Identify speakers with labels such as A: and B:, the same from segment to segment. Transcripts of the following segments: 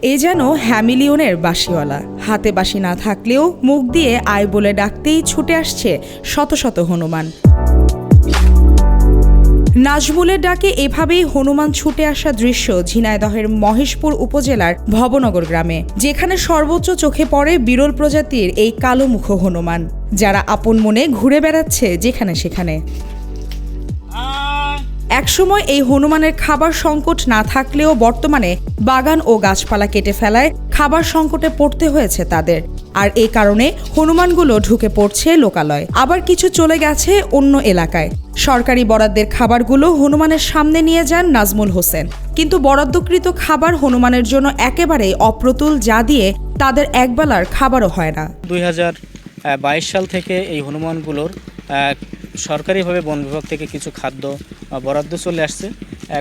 A: এ যেন হ্যামিলিয়নের বাঁশিওয়ালা। হাতে বাঁশি না থাকলেও মুখ দিয়ে আয় বলে ডাকতেই ছুটে আসছে শত শত হনুমান। নাজমুলের ডাকে এভাবেই হনুমান ছুটে আসা দৃশ্য ঝিনাইদহের মহেশপুর উপজেলার ভবনগর গ্রামে, যেখানে সর্বোচ্চ চোখে পড়ে বিরল প্রজাতির এই কালোমুখ হনুমান, যারা আপন মনে ঘুরে বেড়াচ্ছে যেখানে সেখানে। একসময় এই হনুমানের খাবার সংকট না থাকলেও বর্তমানে বাগান ও গাছপালা কেটে ফেলায় খাবার সংকটে পড়তে হয়েছে তাদের। আর এই কারণে হনুমানগুলো ঢুকে পড়ছে লোকালয়, আবার কিছু চলে গেছে অন্য এলাকায়। সরকারি বরাদ্দের খাবারগুলো হনুমানের সামনে নিয়ে যান নাজমুল হোসেন, কিন্তু বরাদ্দকৃত খাবার হনুমানের জন্য একেবারেই অপ্রতুল, যা দিয়ে তাদের একবেলার খাবারও হয় না।
B: 2022 সাল থেকে এই হনুমানগুলোর সরকারিভাবে বন বিভাগ থেকে কিছু খাদ্য বরাদ্দ চলে আসছে।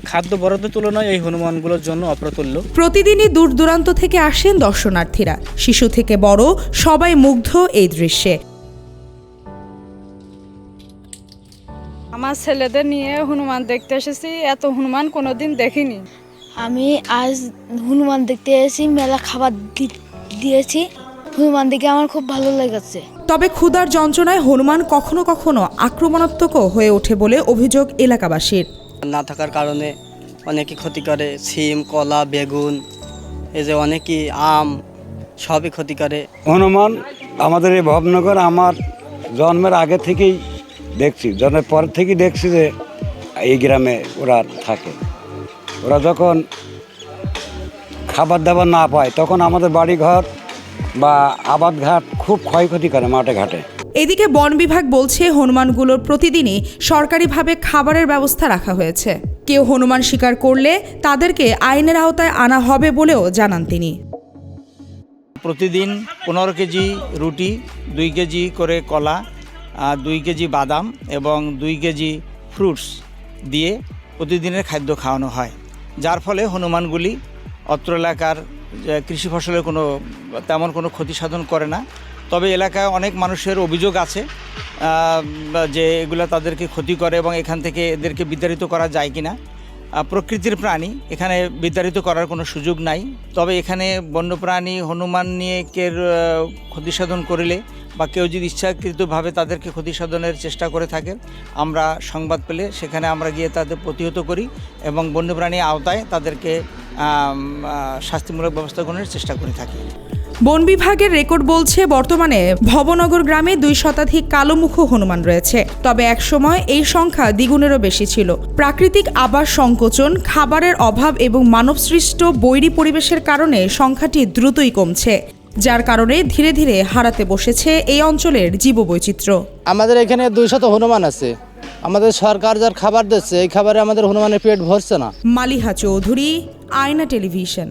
B: খাদ্য বরাদ্দের তুলনায় এই হনুমানগুলোর জন্য অপ্রতুল্য।
A: প্রতিদিনই দূর দূরান্ত থেকে আসেন দর্শনার্থীরা, শিশু থেকে বড় সবাই মুগ্ধ এই দৃশ্যে।
C: আমার ছেলেদের নিয়ে হনুমান দেখতে এসেছি, এত হনুমান কোনোদিন দেখিনি।
D: আমি আজ হনুমান দেখতে এসেছি, মেলা খাবার দিয়েছি। হনুমান দেখে আমার খুব ভালো লেগেছে।
A: তবে ক্ষুধার যন্ত্রণায় হনুমান কখনো কখনো আক্রমণাত্মকও হয়ে ওঠে বলে অভিযোগ এলাকাবাসীর।
E: না থাকার কারণে অনেকে ক্ষতি করে, সিম, কলা, বেগুন, এই যে অনেকেই আম, সবই ক্ষতি করে।
F: হনুমান আমাদের এই ভবনগর আমার জন্মের আগে থেকেই দেখছি, জন্মের পর থেকেই দেখছি যে এই গ্রামে ওরা থাকে। ওরা যখন খাবার দাবার না পায় তখন আমাদের বাড়িঘর বা আবাদঘাট খুব ক্ষয়ক্ষতি করে মাঠে ঘাটে।
A: এদিকে বন বিভাগ বলছে হনুমানগুলোর প্রতিদিনই সরকারিভাবে খাবারের ব্যবস্থা রাখা হয়েছে। কেউ হনুমান শিকার করলে তাদেরকে আইনের আওতায় আনা হবে বলেও জানান তিনি।
B: প্রতিদিন 15 কেজি রুটি, 2 কেজি করে কলা, 2 কেজি বাদাম এবং 2 কেজি ফ্রুটস দিয়ে প্রতিদিনের খাদ্য খাওয়ানো হয়, যার ফলে হনুমানগুলি অত্র এলাকার কৃষি ফসলের তেমন কোনো ক্ষতি সাধন করে না। তবে এলাকায় অনেক মানুষের অভিযোগ আছে যে এগুলো তাদেরকে ক্ষতি করে এবং এখান থেকে এদেরকে বিতাড়িত করা যায় কিনা। প্রকৃতির প্রাণী, এখানে বিতাড়িত করার কোনো সুযোগ নাই। তবে এখানে বন্যপ্রাণী হনুমান নিয়ে ক্ষতি সাধন করিলে বা কেউ যদি ইচ্ছাকৃতভাবে তাদেরকে ক্ষতি সাধনের চেষ্টা করে থাকে, আমরা সংবাদ পেলে সেখানে আমরা গিয়ে তাদের প্রতিহত করি এবং বন্যপ্রাণী আওতায় তাদেরকে শাস্তিমূলক ব্যবস্থা গ্রহণের চেষ্টা করে থাকি।
A: বন বিভাগের রেকর্ড বলছে বর্তমানে ভবনগর গ্রামে 2 শতাধিক কালোমুখ হনুমান রয়েছে। তবে একসময় এই সংখ্যা দ্বিগুণেরও বেশি ছিল। প্রাকৃতিক আবাস সংকোচন, খাবারের অভাব এবং মানবসৃষ্ট বৈরী পরিবেশের কারণে সংখ্যাটি দ্রুতই কমছে, যার কারণে ধীরে ধীরে হারাতে বসেছে এই অঞ্চলের জীববৈচিত্র্য।
G: আমাদের এখানে 200 হনুমান আছে। আমাদের সরকার যার খাবার দিচ্ছে, এই খাবারে আমাদের হনুমানের পেট ভরছে না।
A: মালিহা চৌধুরী, আয়না টেলিভিশন।